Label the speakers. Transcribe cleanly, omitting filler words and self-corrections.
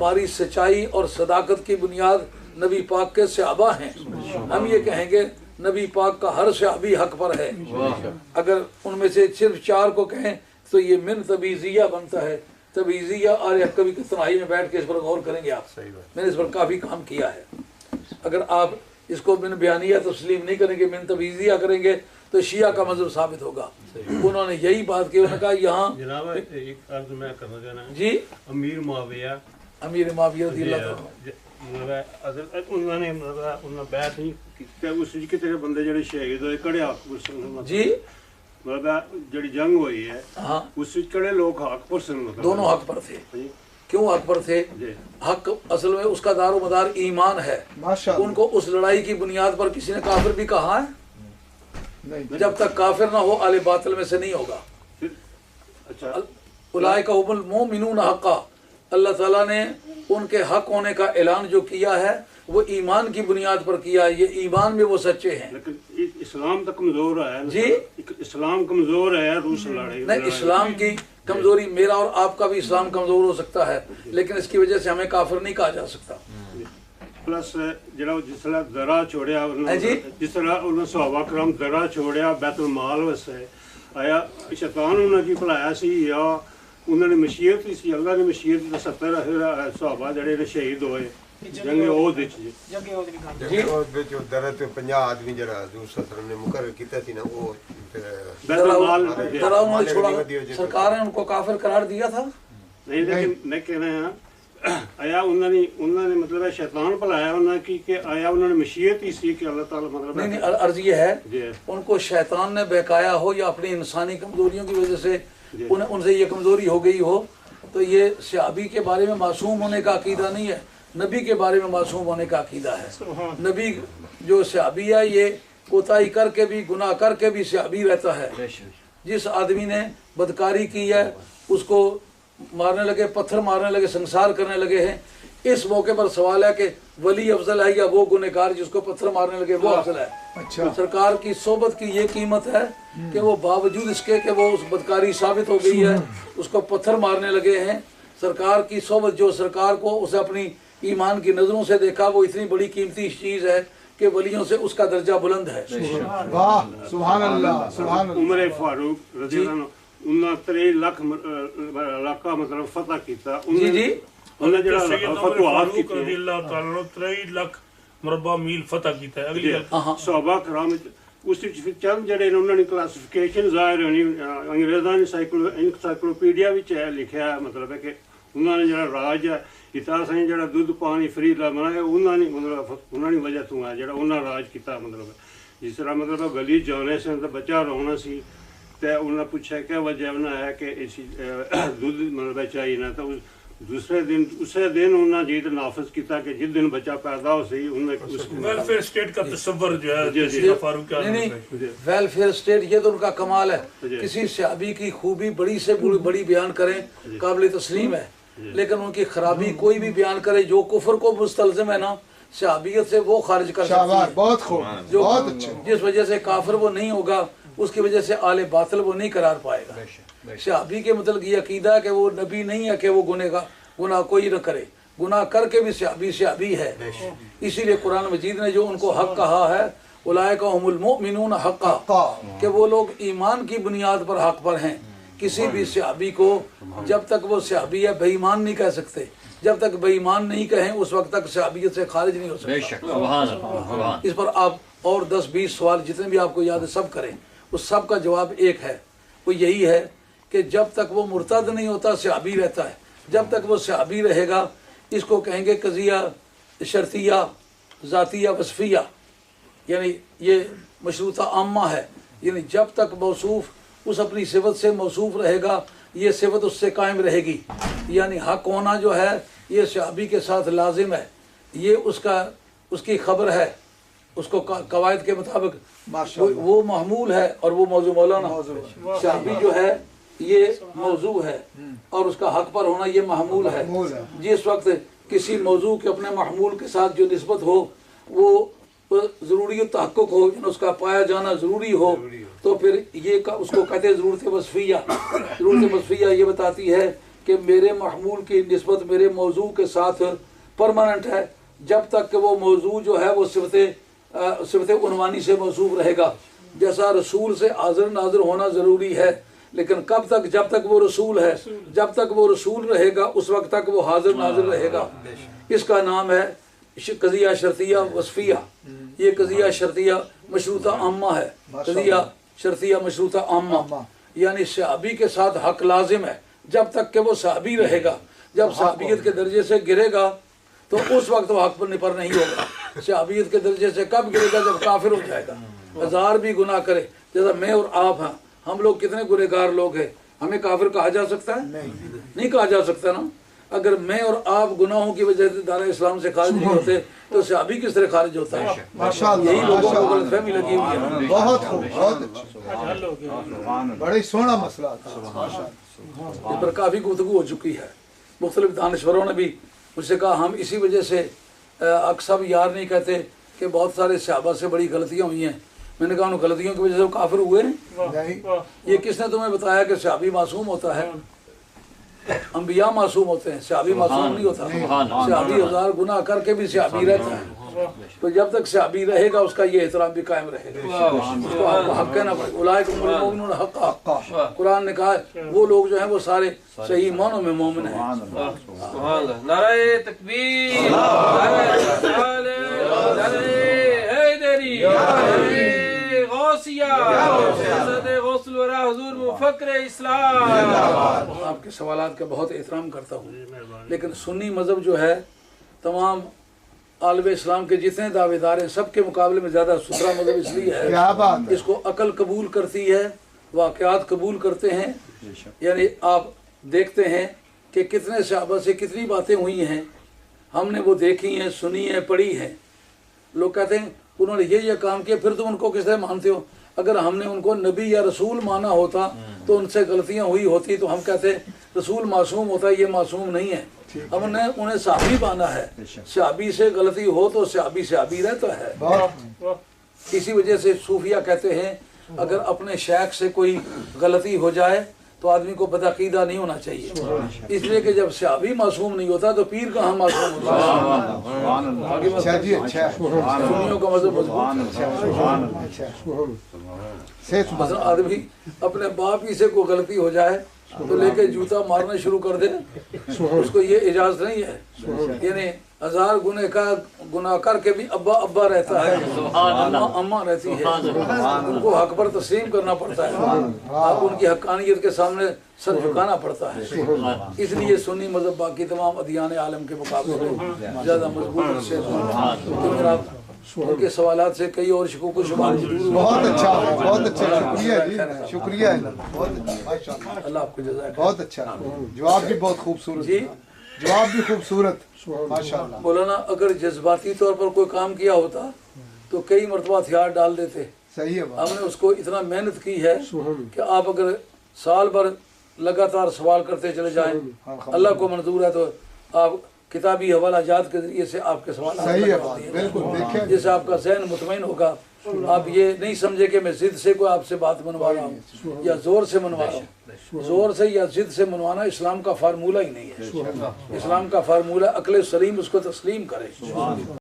Speaker 1: हमारी सच्चाई और सदाकत की बुनियाद नबी पाक के सहाबा हैं। हम ये कहेंगे नबी पाक का हर सहाबी हक पर है। अगर उनमें से सिर्फ 4 को कहें तो ये मिन तबीज़िया बनता है। तबीज़िया और कभी तन्हाई में बैठ के इस पर गौर करेंगे आप। मैंने इस पर काफ़ी काम किया है। अगर आप इसको मिन बयानिया तस्लीम नहीं करेंगे, मिन तबीज़िया करेंगे तो शिया का मजहब साबित होगा। उन्होंने यही बात की, उन्होंने कहा यहाँ
Speaker 2: जनाब एक अर्ज मैं करना चाहना
Speaker 1: जी
Speaker 2: अमीर मुआविया
Speaker 1: रज़ी अल्लाह
Speaker 2: उन्होंने उन्होंने बैत नहीं की उस कितने बंदे जेडे शहीद होए कड़े हक पर
Speaker 1: जी
Speaker 2: मतलब जड़ी जंग हुई है
Speaker 1: हाँ
Speaker 2: उस कड़े लोग हक पर सन मतलब
Speaker 1: दोनों हक पर थे। क्यों हक पर थे? हक असल में उसका दारो मदार ईमान है। उनको उस लड़ाई की बुनियाद पर किसी ने काफिर भी कहा है? नहीं। जब तक काफिर ना हो आले बातिल में से नहीं होगा।
Speaker 2: अच्छा
Speaker 1: उलाइका हुमुल मोमिनून हक्का, अल्लाह ताला ने उनके हक होने का ऐलान जो किया है वो ईमान की बुनियाद पर किया है। ये ईमान में वो सच्चे हैं।
Speaker 2: लेकिन इस्लाम तो कमजोर है
Speaker 1: जी,
Speaker 2: इस्लाम कमजोर है रूस लड़ाई
Speaker 1: नहीं, इस्लाम की कमजोरी, मेरा और आपका भी इस्लाम कमजोर हो सकता है, लेकिन इसकी वजह से हमें काफिर नहीं कहा जा सकता।
Speaker 2: प्लस जरा जिसला दरा छोड़िया जिसला उन्होंने सहाबा करम दरा छोड़िया बैतुल माल वसे आया शैतान उन्होंने की भुलाया सी या उन्होंने मशीयत ही सी अल्लाह ने मशीयत 70 सहाबा जड़े ने शहीद होए जंगे ओहद विच
Speaker 3: जी विच दरा ते 50 आदमी जरा हजूर सल्लल्लाहु ने मुकर्रर कीता थी ना वो
Speaker 2: बैतुल माल
Speaker 1: दरा उन्होंने छोड़ा, सरकार ने उनको काफिर करार दिया था।
Speaker 2: नहीं लेकिन मैं कह रहे हैं आया उन्होंने मतलब शैतान भुलाया उन्होंने कि आया उन्होंने मशीयत ही सी कि अल्लाह ताला मतलब
Speaker 1: नहीं अर्ज ये है उनको शैतान ने बहकाया हो या अपनी इंसानी कमजोरियों की वजह से उनसे ये कमजोरी हो गई हो, तो ये सहाबी के बारे में मासूम होने का अकीदा नहीं है, नबी के बारे में मासूम होने का अकीदा है। नबी जो सहाबी है ये कोताही करके भी गुनाह करके भी सहाबी रहता है। जिस आदमी ने बदकारी की है उसको मारने लगे, पत्थर मारने लगे, संसार करने लगे हैं, इस मौके पर सवाल है कि वली अफजल है या वो गुनहगार जिसको पत्थर मारने लगे वो अफजल है? अच्छा। तो सरकार की सोबत की ये कीमत है कि वो बावजूद इसके कि वो उस बदकारी साबित हो गई है, उसको पत्थर मारने लगे हैं, सरकार की सोबत जो सरकार को उसे अपनी ईमान की नजरों से देखा वो इतनी बड़ी कीमती चीज है कि वलियों से उसका दर्जा बुलंद है।
Speaker 4: वाह सुभान अल्लाह सुभान अल्लाह।
Speaker 2: उमर फारूक रज़ी अल्लाह अन्हु उन्होंने 3 लाख इलाका मतलब फतह किया
Speaker 1: जी
Speaker 2: उन्होंने जड़ा फतवात की
Speaker 5: 3 लाख मुरब्बा मील फतह किया। अगली
Speaker 2: सहाबा कराम उस फिर चंद जड़े उन्होंने क्लासिफिकेशन जाहिर होनी अंग्रेज़ां ने एनसाइक्लोपीडिया विच लिखा मतलब है कि उन्होंने जड़ा राज है इतना साईं जड़ा दुध पानी फ्री बनाया उन्होंने मतलब उन्होंने वजह तो है जड़ा उन्होंने राज किया मतलब जिस तरह मतलब गली जाने से तो बच्चा रोना सी तो उन्होंने पूछा क्या वजह बना है कि इसी दूध मतलब चाहिए ना, तो दूसरे दिन उसे दिन उन्होंने जीत नाफिज किया कि जिस दिन बच्चा पैदा हो सही उन्होंने
Speaker 5: वेलफेयर स्टेट का तस्वर जो है फारूक का
Speaker 1: नहीं वेलफेयर स्टेट ये तो उनका कमाल है। किसी सहाबी की खूबी बड़ी से बड़ी बयान करें काबिल तस्लीम है, लेकिन उनकी खराबी कोई भी बयान करे जो कुफर को मुस्तलजिम है ना सहाबियत से वो खारिज कर सकती है।
Speaker 4: बहुत खूब, बहुत अच्छा।
Speaker 1: जिस वजह से काफिर वो नहीं होगा उसकी वजह से आले बातिल वो नहीं करार पाएगा। सहाबी के मतलब ये अकीदा है कि वो नबी नहीं है कि वो गुनाह कोई न करे, गुनाह करके भी सहाबी है। इसीलिए कुरान मजीद ने जो उनको हक कहा है उलाइका हुमुल मोमिनून हक्का, कि वो लोग ईमान की बुनियाद पर हक पर हैं। किसी भी सहाबी को जब तक वो सहाबी है बेईमान नहीं कह सकते, जब तक बेईमान नहीं कहें उस वक्त तक सहाबियत से खारिज नहीं हो सकता। इस पर आप और 10-20 सवाल जितने भी आपको याद है सब करें, उस सब का जवाब एक है, वो यही है कि जब तक वो मुर्तद नहीं होता सहाबी रहता है। जब तक वो सहाबी रहेगा इसको कहेंगे कज़िया शर्तिया ज़ातिया वसफ़िया, यानी ये मशरूता आम्मा है, यानी जब तक मौसूफ उस अपनी सिफत से मौसूफ रहेगा ये सिफत उससे कायम रहेगी। यानी हक होना जो है ये सहाबी के साथ लाजिम है, ये उसकी खबर है, उसको कवायद के मुताबिक वो महमूल है और वो मौजू मौलाना। सहाबी जो है ये मौजू है और उसका हक पर होना ये महमूल है। जिस वक्त किसी मौजू के अपने महमूल के साथ जो निस्बत हो वो ज़रूरी तहक़्क़ुक़ हो, उसका पाया जाना ज़रूरी हो, तो फिर ये उसको कहते हैं ज़रूरत वसफ़िया। ज़रूरत वसफ़िया ये बताती है کہ میرے محمول کی نسبت میرے موضوع کے ساتھ پرماننٹ ہے، جب تک کہ وہ موضوع جو ہے وہ صفت عنوانی سے موصوف رہے گا. جیسا رسول سے حاضر ناظر ہونا ضروری ہے، لیکن کب تک؟ جب تک وہ رسول ہے. جب تک وہ رسول رہے گا اس وقت تک وہ حاضر ناظر رہے گا. اس کا نام ہے قضیہ شرطیہ وصفیہ. یہ قضیہ شرطیہ مشروطہ عامہ ہے. قضیہ شرطیہ مشروطہ عامہ یعنی صحابی کے ساتھ حق لازم ہے جب تک کہ وہ صحابی رہے گا. جب صحابیت کے درجے سے گرے گا تو اس وقت وہ حق پر نپر نہیں ہوگا. صحابیت کے درجے سے کب گرے گا؟ جب کافر ہو جائے گا. ہزار بھی گناہ کرے، جیسا میں اور آپ ہیں، ہم لوگ کتنے گنہگار لوگ ہیں، ہمیں کافر کہا جا سکتا ہے؟ نہیں کہا جا سکتا نا. اگر میں اور آپ گناہوں کی وجہ سے دار اسلام سے خارج نہیں ہوتے تو صحابی کس طرح خارج ہوتا ہے؟ یہی لوگوں کو غلط فہمی لگی ہوئی ہے.
Speaker 4: بہت خوب، بہت اچھا، بڑی سونا مسئلہ تھا.
Speaker 1: اس پر کافی گفتگو ہو چکی ہے. مختلف دانشوروں نے بھی مجھ سے کہا ہم اسی وجہ سے اکثر یار نہیں کہتے کہ بہت سارے صحابہ سے بڑی غلطیاں ہوئی ہیں. میں نے کہا ان غلطیوں کی وجہ سے وہ کافر ہوئے ہیں؟ یہ کس نے تمہیں بتایا کہ صحابی معصوم ہوتا ہے؟ انبیاء معصوم ہوتے ہیں، صحابی معصوم نہیں ہوتا. صحابی ہزار گناہ کر کے بھی صحابی رہتا ہے. تو جب تک صحابی رہے گا اس کا یہ احترام بھی قائم رہے گا. اس کو آپ کو حق کہنا پڑے گا. اولئک هم المؤمنون حقا. قرآن نے کہا وہ لوگ جو ہیں وہ سارے صحیح معنوں میں مومن ہیں.
Speaker 6: سبحان اللہ. نعرہ تکبیر، نعرہ رسالت، نعرہ حیدری، نعرہ غوثیہ، حضرت غوث الورا حضور مفکر اسلام.
Speaker 1: آپ کے سوالات کا بہت احترام کرتا ہوں، لیکن سنی مذہب جو ہے تمام عالم اسلام کے جتنے دعوے دار ہیں سب کے مقابلے میں زیادہ ستھرا مذہب اس لیے ہے
Speaker 4: کیا بات ہے.
Speaker 1: اس کو عقل قبول کرتی ہے، واقعات قبول کرتے ہیں. یعنی آپ دیکھتے ہیں کہ کتنے صحابہ سے کتنی باتیں ہوئی ہیں، ہم نے وہ دیکھی ہیں، سنی ہیں، پڑھی ہیں. لوگ کہتے ہیں انہوں نے یہ کام کیا، پھر تم ان کو کس طرح مانتے ہو؟ اگر ہم نے ان کو نبی یا رسول مانا ہوتا تو ان سے غلطیاں ہوئی ہوتی تو ہم کہتے رسول معصوم ہوتا ہے، یہ معصوم نہیں ہے. ہم نے انہیں صحابی مانا ہے. صحابی سے غلطی ہو تو صحابی صحابی رہتا ہے. اسی وجہ سے صوفیہ کہتے ہیں اگر اپنے شیخ سے کوئی غلطی ہو جائے تو آدمی کو بدعقیدہ نہیں ہونا چاہیے، اس لیے کہ جب صحابی معصوم نہیں ہوتا تو پیر کہاں معصوم ہوتا ہے. سنیوں کا مذہب مثلا آدمی اپنے باپ ہی سے کوئی غلطی ہو جائے تو لے کے جوتا مارنا شروع کر دے، اس کو یہ اجازت نہیں ہے. یعنی ہزار گناہ کر کے بھی ابا ابا رہتا ہے، اماں رہتی ہے. ان کو حق پر تسلیم کرنا پڑتا ہے، آپ ان کی حقانیت کے سامنے سر جھکانا پڑتا ہے. اس لیے سنی مذہب باقی تمام ادیان عالم کے مقابلے میں زیادہ مضبوط سے ان کے سوالات سے کئی اور شکوک و شبہات دور ہوئے.
Speaker 4: بہت اچھا، بہت اچھا، شکریہ جی، شکریہ. بہت اچھا، ماشاءاللہ،
Speaker 1: اللہ آپ کو جزائے خیر.
Speaker 4: بہت اچھا. جواب بھی بہت خوبصورت،
Speaker 1: جی
Speaker 4: جواب بھی خوبصورت، ماشاءاللہ.
Speaker 1: مولانا اگر جذباتی طور پر کوئی کام کیا ہوتا تو کئی مرتبہ ہتھیار ڈال دیتے.
Speaker 4: صحیح ہے بات.
Speaker 1: ہم نے اس کو اتنا محنت کی ہے کہ آپ اگر سال بھر لگاتار سوال کرتے چلے جائیں، اللہ کو منظور ہے تو آپ کتابی حوالہ جات کے ذریعے سے آپ کے سوال
Speaker 4: صحیح ہے بات، بالکل. دیکھیں
Speaker 1: جس سے آپ کا ذہن مطمئن ہوگا. آپ یہ نہیں سمجھے کہ میں ضد سے کوئی آپ سے بات منوا رہا ہوں یا زور سے منوا رہا ہوں. زور سے یا ضد سے منوانا اسلام کا فارمولہ ہی نہیں ہے. اسلام کا فارمولہ عقل سلیم اس کو تسلیم کرے.